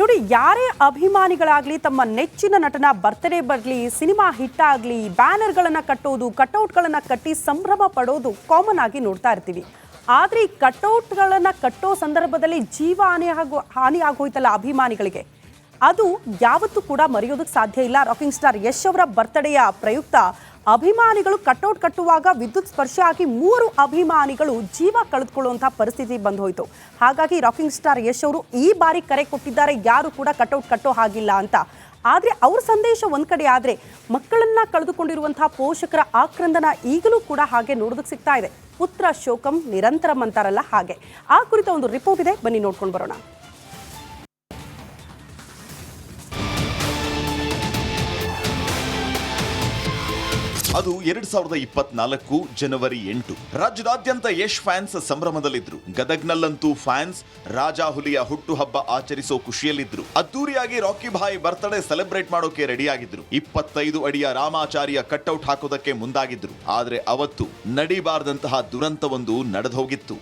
ನೋಡಿ, ಯಾರೇ ಅಭಿಮಾನಿಗಳಾಗಲಿ ತಮ್ಮ ನೆಚ್ಚಿನ ನಟನ ಬರ್ತ್ಡೇ ಬರಲಿ, ಸಿನಿಮಾ ಹಿಟ್ ಆಗಲಿ, ಬ್ಯಾನರ್ಗಳನ್ನು ಕಟ್ಟೋದು, ಕಟ್ಔಟ್ಗಳನ್ನು ಕಟ್ಟಿ ಸಂಭ್ರಮ ಪಡೋದು ಕಾಮನ್ ಆಗಿ ನೋಡ್ತಾ ಇರ್ತೀವಿ. ಆದರೆ ಈ ಕಟ್ಔಟ್ಗಳನ್ನು ಕಟ್ಟೋ ಸಂದರ್ಭದಲ್ಲಿ ಜೀವ ಹಾನಿ ಆಗೋಯ್ತಲ್ಲ ಅಭಿಮಾನಿಗಳಿಗೆ, ಅದು ಯಾವತ್ತೂ ಕೂಡ ಮರೆಯೋದಕ್ಕೆ ಸಾಧ್ಯ ಇಲ್ಲ. ರಾಕಿಂಗ್ ಸ್ಟಾರ್ ಯಶ್ ಅವರ ಬರ್ತ್ಡೇಯ ಪ್ರಯುಕ್ತ ಅಭಿಮಾನಿಗಳು ಕಟ್ಔಟ್ ಕಟ್ಟುವಾಗ ವಿದ್ಯುತ್ ಸ್ಪರ್ಶ ಆಗಿ 3 ಅಭಿಮಾನಿಗಳು ಜೀವ ಕಳೆದುಕೊಳ್ಳುವಂತಹ ಪರಿಸ್ಥಿತಿ ಬಂದು ಹೋಯಿತು. ಹಾಗಾಗಿ ರಾಕಿಂಗ್ ಸ್ಟಾರ್ ಯಶ್ ಅವರು ಈ ಬಾರಿ ಕರೆ ಕೊಟ್ಟಿದ್ದಾರೆ, ಯಾರು ಕೂಡ ಕಟ್ಔಟ್ ಕಟ್ಟೋ ಹಾಗಿಲ್ಲ ಅಂತ. ಆದರೆ ಅವ್ರ ಸಂದೇಶ ಒಂದ್ ಕಡೆ ಆದರೆ, ಮಕ್ಕಳನ್ನ ಕಳೆದುಕೊಂಡಿರುವಂತಹ ಪೋಷಕರ ಆಕ್ರಂದನ ಈಗಲೂ ಕೂಡ ಹಾಗೆ ನೋಡೋದಕ್ಕೆ ಸಿಗ್ತಾ ಇದೆ. ಪುತ್ರ ಶೋಕಂ ನಿರಂತರಂ ಅಂತಾರಲ್ಲ ಹಾಗೆ. ಆ ಕುರಿತ ಒಂದು ರಿಪೋರ್ಟ್ ಇದೆ, ಬನ್ನಿ ನೋಡ್ಕೊಂಡು ಬರೋಣ. ಅದು 2024 ಜನವರಿ 8. ರಾಜ್ಯದಾದ್ಯಂತ ಯಶ್ ಫ್ಯಾನ್ಸ್ ಸಂಭ್ರಮದಲ್ಲಿದ್ರು. ಗದಗ್ನಲ್ಲಂತೂ ಫ್ಯಾನ್ಸ್ ರಾಜಾ ಹುಲಿಯ ಹುಟ್ಟುಹಬ್ಬ ಆಚರಿಸೋ ಖುಷಿಯಲ್ಲಿದ್ರು. ಅದ್ದೂರಿಯಾಗಿ ರಾಕಿ ಭಾಯ್ ಬರ್ತ್ಡೇ ಸೆಲೆಬ್ರೇಟ್ ಮಾಡೋಕೆ ರೆಡಿಯಾಗಿದ್ರು. 25 ಅಡಿಯ ರಾಮಾಚಾರಿಯ ಕಟ್ಔಟ್ ಹಾಕೋದಕ್ಕೆ ಮುಂದಾಗಿದ್ರು. ಆದ್ರೆ ಅವತ್ತು ನಡಿಬಾರದಂತಹ ದುರಂತವೊಂದು ನಡೆದೋಗಿತ್ತು.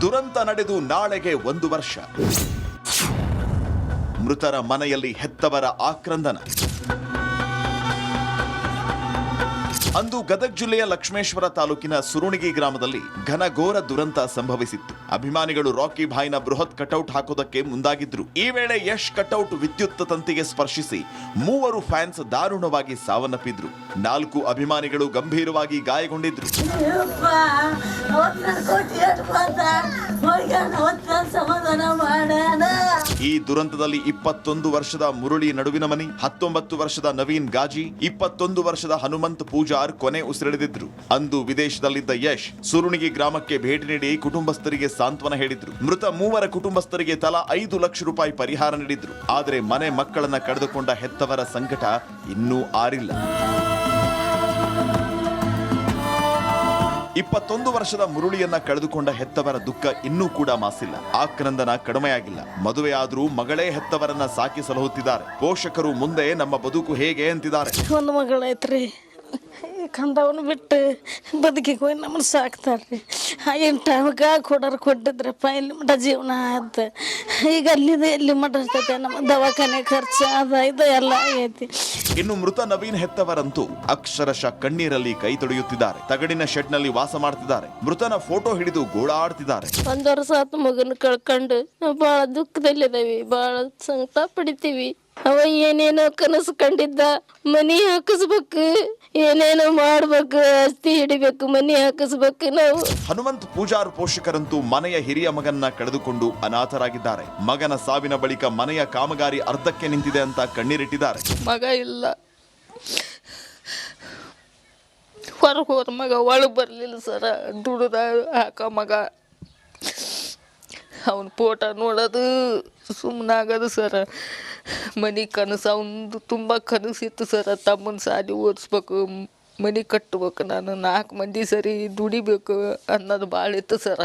ದುರಂತ ನಡೆದು ನಾಳೆಗೆ 1 ವರ್ಷ. ಮೃತರ ಮನೆಯಲ್ಲಿ ಹೆತ್ತವರ ಆಕ್ರಂದನ. ಅಂದು ಗದಗ್ ಜಿಲ್ಲೆಯ ಲಕ್ಷ್ಮೇಶ್ವರ ತಾಲೂಕಿನ ಸುರುಣಿಗಿ ಗ್ರಾಮದಲ್ಲಿ ಘನಘೋರ ದುರಂತ ಸಂಭವಿಸಿತ್ತು. ಅಭಿಮಾನಿಗಳು ರಾಕಿ ಭಾಯ್ನ ಬೃಹತ್ ಕಟೌಟ್ ಹಾಕೋದಕ್ಕೆ ಮುಂದಾಗಿದ್ರು. ಈ ವೇಳೆ ಯಶ್ ಕಟೌಟ್ ವಿದ್ಯುತ್ ತಂತಿಗೆ ಸ್ಪರ್ಶಿಸಿ 3 ಫ್ಯಾನ್ಸ್ ದಾರುಣವಾಗಿ ಸಾವನ್ನಪ್ಪಿದ್ರು. 4 ಅಭಿಮಾನಿಗಳು ಗಂಭೀರವಾಗಿ ಗಾಯಗೊಂಡಿದ್ರು. ಈ ದುರಂತದಲ್ಲಿ 21 ವರ್ಷದ ಮುರಳಿ ನಡುವಿನಮನಿ, 19 ವರ್ಷದ ನವೀನ್ ಗಾಜಿ, 21 ವರ್ಷದ ಹನುಮಂತ್ ಪೂಜಾರ್ ಕೊನೆ ಉಸಿರೆಳೆದಿದ್ರು. ಅಂದು ವಿದೇಶದಲ್ಲಿದ್ದ ಯಶ್ ಸುರುಣಿಗಿ ಗ್ರಾಮಕ್ಕೆ ಭೇಟಿ ನೀಡಿ ಕುಟುಂಬಸ್ಥರಿಗೆ ಸಾಂತ್ವನ ಹೇಳಿದ್ರು. ಮೃತ 3 ಕುಟುಂಬಸ್ಥರಿಗೆ ತಲಾ 5 ಲಕ್ಷ ರೂಪಾಯಿ ಪರಿಹಾರ ನೀಡಿದ್ರು. ಆದರೆ ಮನೆ ಮಕ್ಕಳನ್ನ ಕಳೆದುಕೊಂಡ ಹೆತ್ತವರ ಸಂಕಟ ಇನ್ನೂ ಆರಿಲ್ಲ. 21 ವರ್ಷದ ಮುರುಳಿಯನ್ನ ಕಳೆದುಕೊಂಡ ಹೆತ್ತವರ ದುಃಖ ಇನ್ನೂ ಕೂಡ ಮಾಸಿಲ್ಲ. ಆಕ್ರಂದನ ಕಡಿಮೆಯಾಗಿಲ್ಲ. ಮದುವೆಯಾದ್ರೂ ಮಗಳೇ ಹೆತ್ತವರನ್ನ ಸಾಕಿ ಸಲಹುತ್ತಿದ್ದಾರೆ. ಪೋಷಕರು ಮುಂದೆ ನಮ್ಮ ಬದುಕು ಹೇಗೆ ಅಂತಿದ್ದಾರೆ. ಒಂದು ಮಗಳೈತ್ರಿ, ಕಂದವನು ಬಿಟ್ಟು ಬದುಕಿಗೆ ಹೋಗಿ ನಮ್ಮನ್ನು ಸಾಕ್ತಾರ್ರಿ. ಆಗಿನ ಟೈಮ್ಗೆ ಕೊಟ್ಟಿದ್ರಪ್ಪ, ಇಲ್ಲಿ ಮಠ ಜೀವನ ಆಯ್ತು. ಈಗ ಅಲ್ಲಿದೆ ಇಲ್ಲಿ ಮಠ ಇರ್ತೈತೆ, ನಮ್ಮ ದವಾಖಾನೆ ಖರ್ಚು ಅದ ಇದು ಎಲ್ಲ ಆಗೈತಿ. ಇನ್ನು ಮೃತ ನವೀನ್ ಹೆತ್ತವರಂತೂ ಅಕ್ಷರಶಃ ಕಣ್ಣೀರಲ್ಲಿ ಕೈ ತೊಳೆಯುತ್ತಿದ್ದಾರೆ. ತಗಡಿನ ಶೆಡ್ನಲ್ಲಿ ವಾಸ ಮಾಡ್ತಿದ್ದಾರೆ. ಮೃತನ ಫೋಟೋ ಹಿಡಿದು ಗೋಳಾಡ್ತಿದ್ದಾರೆ. 1 ವರ್ಷ ಆತು ಮಗನ ಕಳ್ಕೊಂಡು ಭಾಳ ದುಃಖದಲ್ಲಿದ್ದೇವೆ, ಭಾಳ ಸಂಕಟ ಪಡಿತೀವಿ. ಅವ ಏನೇನೋ ಕನಸು ಕಂಡಿದ್ದ, ಮನಿ ಹಾಕಿಸ್ಬೇಕು, ಏನೇನೋ ಮಾಡ್ಬೇಕು, ಆಸ್ತಿ ಹಿಡಿಬೇಕು, ಮನಿ ಹಾಕಿಸ್ಬೇಕು ನಾವು. ಹನುಮಂತ್ ಪೂಜಾರ್ ಪೋಷಕರಂತೂ ಮನೆಯ ಹಿರಿಯ ಮಗನ್ನ ಕಳೆದುಕೊಂಡು ಅನಾಥರಾಗಿದ್ದಾರೆ. ಮಗನ ಸಾವಿನ ಬಳಿಕ ಮನೆಯ ಕಾಮಗಾರಿ ಅರ್ಧಕ್ಕೆ ನಿಂತಿದೆ ಅಂತ ಕಣ್ಣೀರಿಟ್ಟಿದ್ದಾರೆ. ಮಗ ಇಲ್ಲ, ಹೊರಗೆ ಹೋದ ಮಗ ಒಳಗೆ ಬರಲಿಲ್ಲ ಸರ. ದುಡ್ದ ಹಾಕ ಮಗ, ಅವನ ಫೋಟೋ ನೋಡೋದು ಸುಮ್ಮನಾಗೋದು ಸರ. ಮನೆ ಕನಸು ಅವನದು ತುಂಬ ಕನಸಿತ್ತು ಸರ. ತಮ್ಮನ ಸಾಲಿ ಓದಿಸ್ಬೇಕು, ಮನೆ ಕಟ್ಟಬೇಕು, ನಾನು 4 ಮಂದಿ ಸರಿ ದುಡಿಬೇಕು ಅನ್ನೋದು ಭಾಳ ಇತ್ತು ಸರ.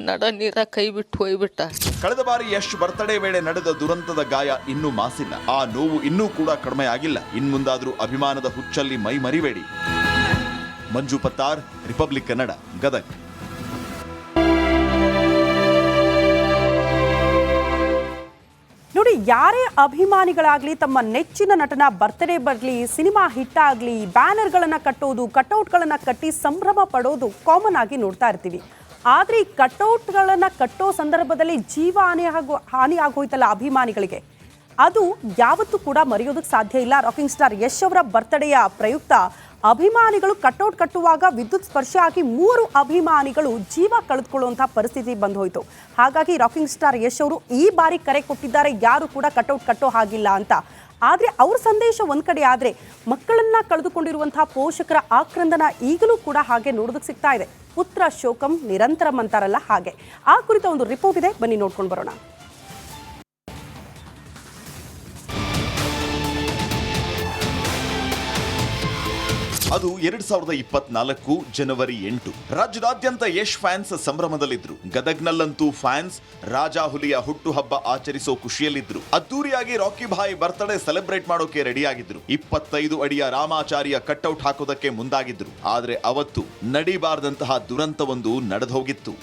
ನಡ ನೀರ ಕೈ ಬಿಟ್ಟು ಹೋಗ್ಬಿಟ್ಟ. ಕಳೆದ ಬಾರಿ ಯಶ್ ಬರ್ತ್ಡೇ ವೇಳೆ ನಡೆದ ದುರಂತದ ಗಾಯ ಇನ್ನೂ ಮಾಸಿಲ್ಲ. ಆ ನೋವು ಇನ್ನೂ ಕೂಡ ಕಡಿಮೆ ಆಗಿಲ್ಲ. ಇನ್ಮುಂದಾದ್ರೂ ಅಭಿಮಾನದ ಹುಚ್ಚಲ್ಲಿ ಮೈ ಮರಿಬೇಡಿ. ಮಂಜು ಪತ್ತಾರ್, ರಿಪಬ್ಲಿಕ್ ಕನ್ನಡ, ಗದಗ್. ನೋಡಿ, ಯಾರೇ ಅಭಿಮಾನಿಗಳಾಗಲಿ ತಮ್ಮ ನೆಚ್ಚಿನ ನಟನ ಬರ್ತ್ಡೇ ಬರಲಿ, ಸಿನಿಮಾ ಹಿಟ್ ಆಗಲಿ, ಬ್ಯಾನರ್ಗಳನ್ನು ಕಟ್ಟೋದು, ಕಟ್ಔಟ್ಗಳನ್ನು ಕಟ್ಟಿ ಸಂಭ್ರಮ ಪಡೋದು ಕಾಮನ್ ಆಗಿ ನೋಡ್ತಾ ಇರ್ತೀವಿ. ಆದರೆ ಈ ಕಟ್ಔಟ್ಗಳನ್ನು ಕಟ್ಟೋ ಸಂದರ್ಭದಲ್ಲಿ ಜೀವ ಹಾನಿ ಆಗೋಯ್ತಲ್ಲ ಅಭಿಮಾನಿಗಳಿಗೆ, ಅದು ಯಾವತ್ತೂ ಕೂಡ ಮರೆಯೋದಕ್ಕೆ ಸಾಧ್ಯ ಇಲ್ಲ. ರಾಕಿಂಗ್ ಸ್ಟಾರ್ ಯಶ್ ಅವರ ಬರ್ತ್ಡೇಯ ಪ್ರಯುಕ್ತ ಅಭಿಮಾನಿಗಳು ಕಟ್ಔಟ್ ಕಟ್ಟುವಾಗ ವಿದ್ಯುತ್ ಸ್ಪರ್ಶ ಆಗಿ 3 ಅಭಿಮಾನಿಗಳು ಜೀವ ಕಳೆದುಕೊಳ್ಳುವಂತಹ ಪರಿಸ್ಥಿತಿ ಬಂದು ಹೋಯಿತು. ಹಾಗಾಗಿ ರಾಕಿಂಗ್ ಸ್ಟಾರ್ ಯಶ್ ಅವರು ಈ ಬಾರಿ ಕರೆ ಕೊಟ್ಟಿದ್ದಾರೆ, ಯಾರು ಕೂಡ ಕಟ್ಔಟ್ ಕಟ್ಟೋ ಹಾಗಿಲ್ಲ ಅಂತ. ಆದರೆ ಅವ್ರ ಸಂದೇಶ ಒಂದ್ ಕಡೆ ಆದರೆ, ಮಕ್ಕಳನ್ನ ಕಳೆದುಕೊಂಡಿರುವಂತಹ ಪೋಷಕರ ಆಕ್ರಂದನ ಈಗಲೂ ಕೂಡ ಹಾಗೆ ನೋಡೋದಕ್ಕೆ ಸಿಗ್ತಾ ಇದೆ. ಪುತ್ರ ಶೋಕಂ ನಿರಂತರಂ ಅಂತಾರಲ್ಲ ಹಾಗೆ. ಆ ಕುರಿತ ಒಂದು ರಿಪೋರ್ಟ್ ಇದೆ, ಬನ್ನಿ ನೋಡ್ಕೊಂಡು ಬರೋಣ. ಅದು 2024 ಜನವರಿ 8. ರಾಜ್ಯದಾದ್ಯಂತ ಯಶ್ ಫ್ಯಾನ್ಸ್ ಸಂಭ್ರಮದಲ್ಲಿದ್ರು. ಗದಗ್ನಲ್ಲಂತೂ ಫ್ಯಾನ್ಸ್ ರಾಜಾ ಹುಲಿಯ ಹುಟ್ಟುಹಬ್ಬ ಆಚರಿಸೋ ಖುಷಿಯಲ್ಲಿದ್ರು. ಅದ್ದೂರಿಯಾಗಿ ರಾಕಿ ಭಾಯ್ ಬರ್ತ್ಡೇ ಸೆಲೆಬ್ರೇಟ್ ಮಾಡೋಕೆ ರೆಡಿಯಾಗಿದ್ರು. 25 ಅಡಿಯ ರಾಮಾಚಾರಿಯ ಕಟ್ಔಟ್ ಹಾಕೋದಕ್ಕೆ ಮುಂದಾಗಿದ್ರು. ಆದ್ರೆ ಅವತ್ತು ನಡಿಬಾರದಂತಹ ದುರಂತವೊಂದು ನಡೆದೋಗಿತ್ತು.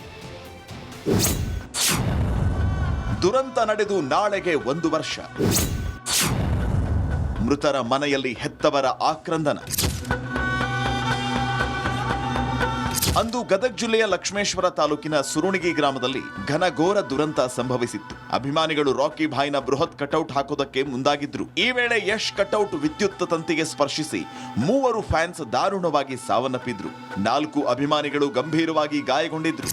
ದುರಂತ ನಡೆದು ನಾಳೆಗೆ 1 ವರ್ಷ. ಮೃತರ ಮನೆಯಲ್ಲಿ ಹೆತ್ತವರ ಆಕ್ರಂದನ. ಅಂದು ಗದಗ ಜಿಲ್ಲೆಯ ಲಕ್ಷ್ಮೇಶ್ವರ ತಾಲೂಕಿನ ಸುರುಣಿಗಿ ಗ್ರಾಮದಲ್ಲಿ ಘನಘೋರ ದುರಂತ ಸಂಭವಿಸಿತ್ತು. ಅಭಿಮಾನಿಗಳು ರಾಕಿ ಭಾಯ್ನ ಬೃಹತ್ ಕಟೌಟ್ ಹಾಕೋದಕ್ಕೆ ಮುಂದಾಗಿದ್ರು. ಈ ವೇಳೆ ಯಶ್ ಕಟೌಟ್ ವಿದ್ಯುತ್ ತಂತಿಗೆ ಸ್ಪರ್ಶಿಸಿ 3 ಫ್ಯಾನ್ಸ್ ದಾರುಣವಾಗಿ ಸಾವನ್ನಪ್ಪಿದ್ರು. 4 ಅಭಿಮಾನಿಗಳು ಗಂಭೀರವಾಗಿ ಗಾಯಗೊಂಡಿದ್ರು.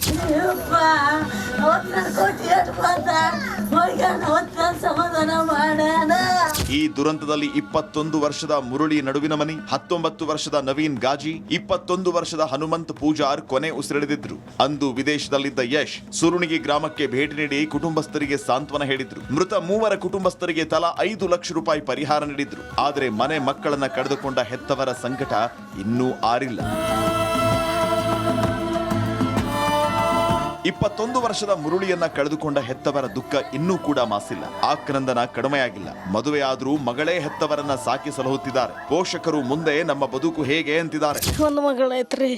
ಈ ದುರಂತದಲ್ಲಿ 21 ವರ್ಷದ ಮುರಳಿ ನಡುವಿನಮನಿ, 19 ವರ್ಷದ ನವೀನ್ ಗಾಜಿ, 21 ವರ್ಷದ ಹನುಮಂತ್ ಪೂಜಾರ್ ಕೊನೆ ಉಸಿರೆಳೆದಿದ್ರು. ಅಂದು ವಿದೇಶದಲ್ಲಿದ್ದ ಯಶ್ ಸುರುಣಿಗಿ ಗ್ರಾಮಕ್ಕೆ ಭೇಟಿ ನೀಡಿ ಕುಟುಂಬಸ್ಥರಿಗೆ ಸಾಂತ್ವನ ಹೇಳಿದ್ರು. ಮೃತ 3 ಕುಟುಂಬಸ್ಥರಿಗೆ ತಲಾ 5 ಲಕ್ಷ ರೂಪಾಯಿ ಪರಿಹಾರ ನೀಡಿದ್ರು. ಆದರೆ ಮನೆ ಮಕ್ಕಳನ್ನ ಕಳೆದುಕೊಂಡ ಹೆತ್ತವರ ಸಂಕಟ ಇನ್ನೂ ಆರಿಲ್ಲ. 21 ವರ್ಷದ ಮುರುಳಿಯನ್ನ ಕಳೆದುಕೊಂಡ ಹೆತ್ತವರ ದುಃಖ ಇನ್ನೂ ಕೂಡ ಮಾಸಿಲ್ಲ. ಆಕ್ರಂದನ ಕಡಿಮೆಯಾಗಿಲ್ಲ. ಮದುವೆಯಾದ್ರೂ ಮಗಳೇ ಹೆತ್ತವರನ್ನ ಸಾಕಿ ಸಲಹುತ್ತಿದ್ದಾರೆ. ಪೋಷಕರು ಮುಂದೆ ನಮ್ಮ ಬದುಕು ಹೇಗೆ ಅಂತಿದ್ದಾರೆ. ಒಂದು ಮಗಳೈತ್ರಿ,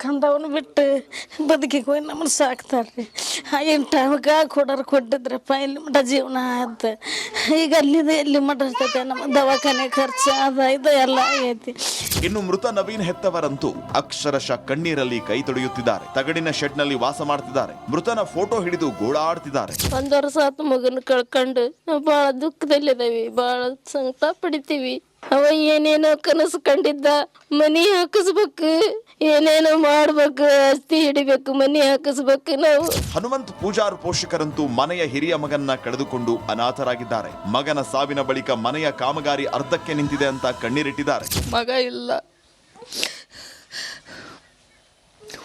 ಕಂದವನು ಬಿಟ್ಟು ಬದುಕಿಗೆ ಹೋಗಿ ನಮ್ಮನ್ನು ಸಾಕ್ತಾರ್ರಿ. ಏನು ಟೈಮ್ಗೆ ಕೊಟ್ಟಿದ್ರಪ್ಪ, ಇಲ್ಲಿ ಮಠ ಜೀವನ ಆಯ್ತು. ಈಗ ಅಲ್ಲಿದೆ ಎಲ್ಲಿ ಮಠ ಇರ್ತೈತೆ, ನಮ್ಮ ದವಾಖಾನೆ ಖರ್ಚು ಅದ ಇದು ಎಲ್ಲ ಆಗೈತಿ. ಇನ್ನು ಮೃತ ನವೀನ್ ಹೆತ್ತವರಂತೂ ಅಕ್ಷರಶಃ ಕಣ್ಣೀರಲ್ಲಿ ಕೈ ತೊಳೆಯುತ್ತಿದ್ದಾರೆ. ತಗಡಿನ ಶೆಡ್ನಲ್ಲಿ ವಾಸ ಮಾಡ್ತಿದ್ದಾರೆ. ಮೃತನ ಫೋಟೋ ಹಿಡಿದು ಗೋಳಾಡ್ತಿದ್ದಾರೆ. 1 ವರ್ಷ ಆತು ಮಗನ ಕಳ್ಕೊಂಡು ನಾವು ಭಾಳ ದುಃಖದಲ್ಲಿದ್ದೀವಿ, ಭಾಳ ಸಂಕಟ ಪಡಿತೀವಿ. ಅವ ಏನೇನೋ ಕನಸು ಕಂಡಿದ್ದ, ಮನಿ ಹಾಕಿಸ್ಬೇಕು, ಏನೇನೋ ಮಾಡ್ಬೇಕು, ಆಸ್ತಿ ಹಿಡಿಬೇಕು, ಮನಿ ಹಾಕಿಸ್ಬೇಕು ನಾವು. ಹನುಮಂತ್ ಪೂಜಾರ್ ಪೋಷಕರಂತೂ ಮನೆಯ ಹಿರಿಯ ಮಗನ್ನ ಕಳೆದುಕೊಂಡು ಅನಾಥರಾಗಿದ್ದಾರೆ. ಮಗನ ಸಾವಿನ ಬಳಿಕ ಮನೆಯ ಕಾಮಗಾರಿ ಅರ್ಧಕ್ಕೆ ನಿಂತಿದೆ ಅಂತ ಕಣ್ಣೀರಿಟ್ಟಿದ್ದಾರೆ. ಮಗ ಇಲ್ಲ,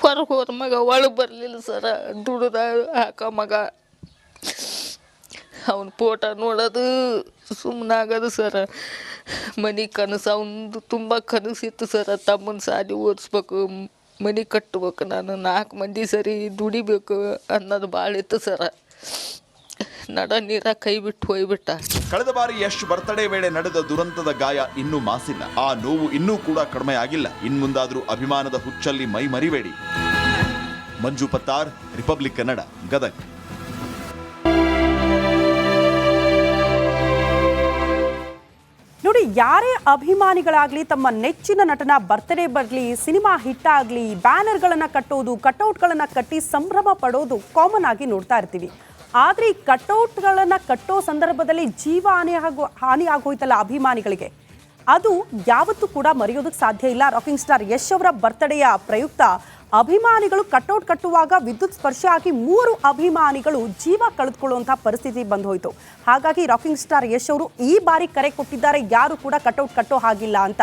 ಹೊರಗೆ ಹೋದ ಮಗ ಒಳಗೆ ಬರಲಿಲ್ಲ ಸರ. ದುಡ್ದ ಹಾಕ ಮಗ, ಅವನ ಫೋಟೋ ನೋಡೋದು ಸುಮ್ಮನಾಗೋದು ಸರ. ಮನೆ ಕನಸು ಅವನದು ತುಂಬ ಕನಸಿತ್ತು ಸರ. ತಮ್ಮನ ಸಾಲಿ ಓದಿಸ್ಬೇಕು, ಮನೆ ಕಟ್ಟಬೇಕು, ನಾನು 4 ಮಂದಿ ಸರಿ ದುಡಿಬೇಕು ಅನ್ನೋದು ಭಾಳ ಇತ್ತು ಸರ. ನಡ ನೀರ ಕೈ ಬಿಟ್ಟು ಹೋಗ್ಬಿಟ್ಟ. ಕಳೆದ ಬಾರಿ ಯಶ್ ಬರ್ತ್ಡೇ ವೇಳೆ ನಡೆದ ದುರಂತದ ಗಾಯ ಇನ್ನೂ ಮಾಸಿಲ್ಲ. ಆ ನೋವು ಇನ್ನೂ ಕೂಡ ಕಡಿಮೆ ಆಗಿಲ್ಲ. ಇನ್ಮುಂದಾದ್ರೂ ಅಭಿಮಾನದ ಹುಚ್ಚಲ್ಲಿ ಮೈ ಮರಿಬೇಡಿ. ಮಂಜು ಪತ್ತಾರ್, ರಿಪಬ್ಲಿಕ್ ಕನ್ನಡ, ಗದಗ್. ನೋಡಿ, ಯಾರೇ ಅಭಿಮಾನಿಗಳಾಗ್ಲಿ ತಮ್ಮ ನೆಚ್ಚಿನ ನಟನ ಬರ್ತ್ಡೇ ಬರಲಿ, ಸಿನಿಮಾ ಹಿಟ್ ಆಗಲಿ, ಬ್ಯಾನರ್ಗಳನ್ನು ಕಟ್ಟೋದು, ಕಟೌಟ್ಗಳನ್ನು ಕಟ್ಟಿ ಸಂಭ್ರಮ ಪಡೋದು ಕಾಮನ್ ಆಗಿ ನೋಡ್ತಾ ಇರ್ತೀವಿ. ಆದರೆ ಈ ಕಟೌಟ್ಗಳನ್ನು ಕಟ್ಟೋ ಸಂದರ್ಭದಲ್ಲಿ ಜೀವ ಹಾನಿ ಆಗೋಯ್ತಲ್ಲ ಅಭಿಮಾನಿಗಳಿಗೆ, ಅದು ಯಾವತ್ತೂ ಕೂಡ ಮರೆಯೋದಕ್ಕೆ ಸಾಧ್ಯ ಇಲ್ಲ. ರಾಕಿಂಗ್ ಸ್ಟಾರ್ ಯಶ್ ಅವರ ಬರ್ತ್ಡೇಯ ಪ್ರಯುಕ್ತ ಅಭಿಮಾನಿಗಳು ಕಟೌಟ್ ಕಟ್ಟುವಾಗ ವಿದ್ಯುತ್ ಸ್ಪರ್ಶ ಆಗಿ 3 ಅಭಿಮಾನಿಗಳು ಜೀವ ಕಳೆದುಕೊಳ್ಳುವಂಥ ಪರಿಸ್ಥಿತಿ ಬಂದು ಹೋಯಿತು. ಹಾಗಾಗಿ ರಾಕಿಂಗ್ ಸ್ಟಾರ್ ಯಶ್ ಅವರು ಈ ಬಾರಿ ಕರೆ ಕೊಟ್ಟಿದ್ದಾರೆ, ಯಾರು ಕೂಡ ಕಟೌಟ್ ಕಟ್ಟೋ ಹಾಗಿಲ್ಲ ಅಂತ.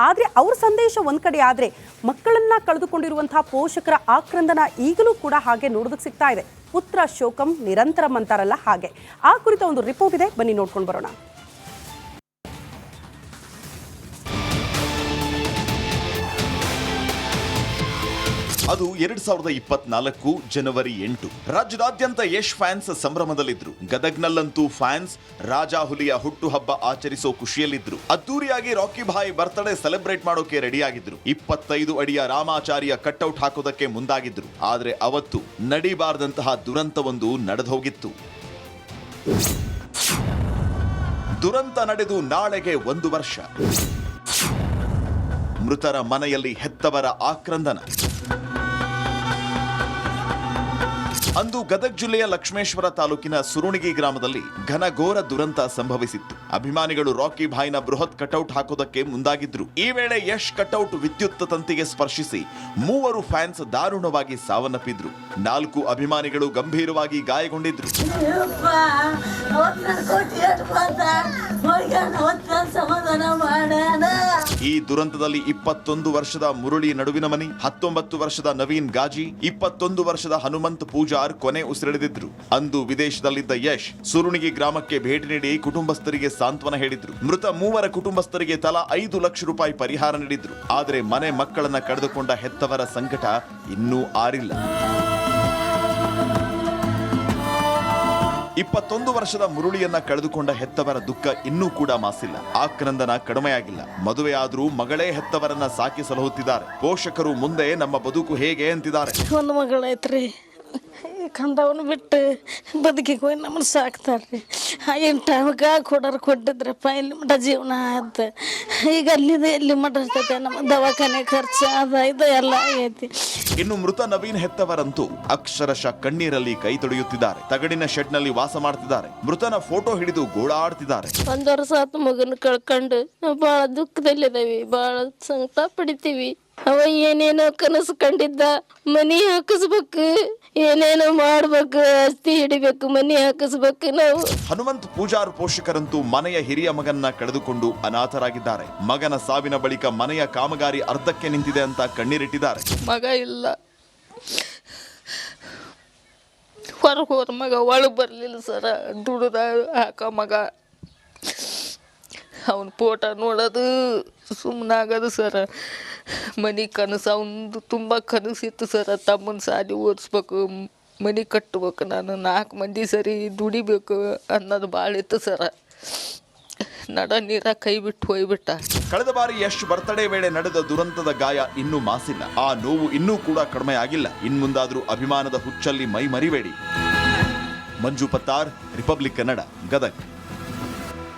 ಆದರೆ ಅವ್ರ ಸಂದೇಶ ಒಂದು ಕಡೆ ಆದರೆ, ಮಕ್ಕಳನ್ನ ಕಳೆದುಕೊಂಡಿರುವಂತಹ ಪೋಷಕರ ಆಕ್ರಂದನ ಈಗಲೂ ಕೂಡ ಹಾಗೆ ನೋಡೋದಕ್ಕೆ ಸಿಗ್ತಾ ಇದೆ. ಪುತ್ರ ಶೋಕಂ ನಿರಂತರಂ ಅಂತಾರಲ್ಲ ಹಾಗೆ. ಆ ಕುರಿತ ಒಂದು ರಿಪೋರ್ಟ್ ಇದೆ, ಬನ್ನಿ ನೋಡ್ಕೊಂಡು ಬರೋಣ. ಅದು 2024 ಜನವರಿ 8. ರಾಜ್ಯದಾದ್ಯಂತ ಯಶ್ ಫ್ಯಾನ್ಸ್ ಸಂಭ್ರಮದಲ್ಲಿದ್ರು. ಗದಗ್ನಲ್ಲಂತೂ ಫ್ಯಾನ್ಸ್ ರಾಜಾಹುಲಿಯ ಹುಟ್ಟುಹಬ್ಬ ಆಚರಿಸೋ ಖುಷಿಯಲ್ಲಿದ್ರು. ಅದ್ದೂರಿಯಾಗಿ ರಾಕಿ ಭಾಯ್ ಬರ್ತ್ಡೇ ಸೆಲೆಬ್ರೇಟ್ ಮಾಡೋಕೆ ರೆಡಿಯಾಗಿದ್ರು. 25 ಅಡಿಯ ರಾಮಾಚಾರಿಯ ಕಟ್ಔಟ್ ಹಾಕೋದಕ್ಕೆ ಮುಂದಾಗಿದ್ರು. ಆದ್ರೆ ಅವತ್ತು ನಡಿಬಾರದಂತಹ ದುರಂತವೊಂದು ನಡೆದೋಗಿತ್ತು. ದುರಂತ ನಡೆದು ನಾಳೆಗೆ 1 ವರ್ಷ. ಮೃತರ ಮನೆಯಲ್ಲಿ ಹೆತ್ತವರ ಆಕ್ರಂದನ. ಅಂದು ಗದಗ ಜಿಲ್ಲೆಯ ಲಕ್ಷ್ಮೇಶ್ವರ ತಾಲೂಕಿನ ಸುರುಣಿಗಿ ಗ್ರಾಮದಲ್ಲಿ ಘನಘೋರ ದುರಂತ ಸಂಭವಿಸಿತ್ತು. ಅಭಿಮಾನಿಗಳು ರಾಕಿ ಭಾಯ್ನ ಬೃಹತ್ ಕಟೌಟ್ ಹಾಕೋದಕ್ಕೆ ಮುಂದಾಗಿದ್ರು. ಈ ವೇಳೆ ಯಶ್ ಕಟೌಟ್ ವಿದ್ಯುತ್ ತಂತಿಗೆ ಸ್ಪರ್ಶಿಸಿ 3 ಫ್ಯಾನ್ಸ್ ದಾರುಣವಾಗಿ ಸಾವನ್ನಪ್ಪಿದ್ರು. 4 ಅಭಿಮಾನಿಗಳು ಗಂಭೀರವಾಗಿ ಗಾಯಗೊಂಡಿದ್ರು. ಈ ದುರಂತದಲ್ಲಿ 21 ವರ್ಷದ ಮುರಳಿ ನಡುವಿನಮನಿ, 19 ವರ್ಷದ ನವೀನ್ ಗಾಜಿ, 21 ವರ್ಷದ ಹನುಮಂತ್ ಪೂಜಾರ್ ಕೊನೆ ಉಸಿರೆಳೆದಿದ್ರು. ಅಂದು ವಿದೇಶದಲ್ಲಿದ್ದ ಯಶ್ ಸುರುಣಿಗಿ ಗ್ರಾಮಕ್ಕೆ ಭೇಟಿ ನೀಡಿ ಕುಟುಂಬಸ್ಥರಿಗೆ ಸಾಂತ್ವನ ಹೇಳಿದ್ರು. ಮೃತ 3 ಕುಟುಂಬಸ್ಥರಿಗೆ ತಲಾ 5 ಲಕ್ಷ ರೂಪಾಯಿ ಪರಿಹಾರ ನೀಡಿದ್ರು. ಆದರೆ ಮನೆ ಮಕ್ಕಳನ್ನ ಕಳೆದುಕೊಂಡ ಹೆತ್ತವರ ಸಂಕಟ ಇನ್ನೂ ಆರಿಲ್ಲ. 21 ವರ್ಷದ ಮುರುಳಿಯನ್ನ ಕಳೆದುಕೊಂಡ ಹೆತ್ತವರ ದುಃಖ ಇನ್ನೂ ಕೂಡ ಮಾಸಿಲ್ಲ. ಆಕ್ರಂದನ ಕಡಿಮೆಯಾಗಿಲ್ಲ. ಮದುವೆಯಾದ್ರೂ ಮಗಳೇ ಹೆತ್ತವರನ್ನ ಸಾಕಿ ಸಲಹುತ್ತಿದ್ದಾರೆ. ಪೋಷಕರು ಮುಂದೆ ನಮ್ಮ ಬದುಕು ಹೇಗೆ ಅಂತಿದ್ದಾರೆ. ಒಂದು ಮಗಳೈತ್ರಿ, ಕಂದವನು ಬಿಟ್ಟು ಬದುಕಿಗೆ ಹೋಗಿ ನಮ್ಮನ್ನು ಸಾಕ್ತಾರೆ ಆಗಿನ ಟೈಮ್ಗೆ ಕೊಡೋರು ಕೊಟ್ಟಿದ್ರಪ್ಪ ಇಲ್ಲಿ ಮಠ ಜೀವನ ಆಯ್ತು ಈಗ ಅಲ್ಲಿದೆ ಎಲ್ಲಿ ಮಠ ಇರ್ತೈತೆ ನಮ್ಮ ದವಾಖಾನೆ ಖರ್ಚು ಅದು ಇದು ಎಲ್ಲ ಆಗೈತಿ. ಇನ್ನು ಮೃತ ನವೀನ್ ಹೆತ್ತವರಂತೂ ಅಕ್ಷರಶಃ ಕಣ್ಣೀರಲ್ಲಿ ಕೈ ತೊಳೆಯುತ್ತಿದ್ದಾರೆ. ತಗಡಿನ ಶೆಡ್ನಲ್ಲಿ ವಾಸ ಮಾಡ್ತಿದ್ದಾರೆ. ಮೃತನ ಫೋಟೋ ಹಿಡಿದು ಗೋಳಾಡ್ತಿದ್ದಾರೆ. 1 ವರ್ಷ ಆತು ಮಗನ ಕಳ್ಕೊಂಡು ನಾವು ಭಾಳ ದುಃಖದಲ್ಲಿದ್ದೇವೆ, ಭಾಳ ಸಂಕಟ ಪಡಿತೀವಿ. ಅವ ಏನೇನೋ ಕನಸು ಕಂಡಿದ್ದ, ಮನಿ ಹಾಕಿಸ್ಬೇಕು, ಏನೇನೋ ಮಾಡ್ಬೇಕು, ಆಸ್ತಿ ಹಿಡಿಬೇಕು, ಮನಿ ಹಾಕಿಸ್ಬೇಕು. ನಾವು ಹನುಮಂತ್ ಪೂಜಾರ್ ಪೋಷಕರಂತೂ ಮನೆಯ ಹಿರಿಯ ಮಗನ್ನ ಕಳೆದುಕೊಂಡು ಅನಾಥರಾಗಿದ್ದಾರೆ. ಮಗನ ಸಾವಿನ ಬಳಿಕ ಮನೆಯ ಕಾಮಗಾರಿ ಅರ್ಧಕ್ಕೆ ನಿಂತಿದೆ ಅಂತ ಕಣ್ಣೀರಿಟ್ಟಿದ್ದಾರೆ. ಮಗ ಇಲ್ಲ, ಹೊರ ಮಗ ಒಳಗೆ ಬರಲಿಲ್ಲ ಸರ. ದುಡ್ದ ಹಾಕ ಮಗ, ಅವನ ಫೋಟೋ ನೋಡೋದು ಸುಮ್ಮನಾಗೋದು ಸರ. ಮನೆ ಕನಸು ಅವನದು ತುಂಬ ಕನಸಿತ್ತು ಸರ. ತಮ್ಮನ ಸಾಲಿ ಓದಿಸ್ಬೇಕು, ಮನೆ ಕಟ್ಟಬೇಕು, ನಾನು 4 ಮಂದಿ ಸರಿ ದುಡಿಬೇಕು ಅನ್ನೋದು ಭಾಳ ಇತ್ತು ಸರ. ನಡ ನೀರ ಕೈ ಬಿಟ್ಟು ಹೋಗ್ಬಿಟ್ಟ. ಕಳೆದ ಬಾರಿ ಯಶ್ ಬರ್ತ್ಡೇ ವೇಳೆ ನಡೆದ ದುರಂತದ ಗಾಯ ಇನ್ನೂ ಮಾಸಿಲ್ಲ. ಆ ನೋವು ಇನ್ನೂ ಕೂಡ ಕಡಿಮೆ ಆಗಿಲ್ಲ. ಇನ್ಮುಂದಾದ್ರೂ ಅಭಿಮಾನದ ಹುಚ್ಚಲ್ಲಿ ಮೈ ಮರಿಬೇಡಿ. ಮಂಜು ಪತ್ತಾರ್, ರಿಪಬ್ಲಿಕ್ ಕನ್ನಡ, ಗದಗ್.